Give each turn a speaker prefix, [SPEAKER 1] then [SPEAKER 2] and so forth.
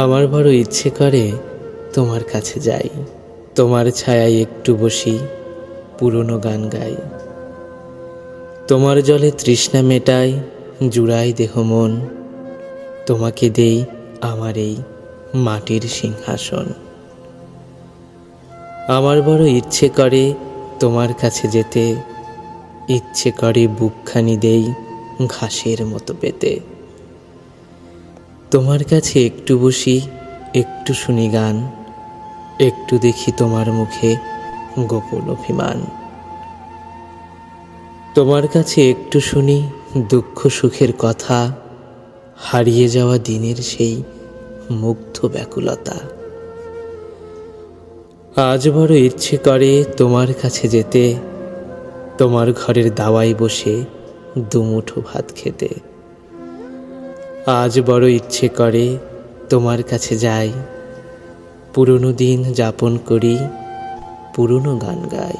[SPEAKER 1] আমার বড় ইচ্ছে করে তোমার কাছে যাই, তোমার ছায়ায় একটু বসি, পুরনো গান গাই। তোমার জলে তৃষ্ণা মেটাই, জুড়াই দেহ মন, তোমাকে দেই আমার এই মাটির সিংহাসন। আমার বড় ইচ্ছে করে তোমার কাছে যেতে, ইচ্ছে করে বুকখানি দেই ঘাসের মতো পেতে। তোমার কাছে একটু বসি, একটু শুনি গান, একটু দেখি তোমার মুখে গোপন অভিমান। তোমার কাছে একটু শুনি দুঃখ সুখের কথা, হারিয়ে যাওয়া দিনের সেই মুগ্ধ ব্যাকুলতা। আজ বড় ইচ্ছে করে তোমার কাছে যেতে, তোমার ঘরের দাওয়ায় বসে দুমুঠো ভাত খেতে। আজ বড় ইচ্ছে করে তোমার কাছে যাই, পুরনো দিন যাপন করি, পুরনো গান গাই।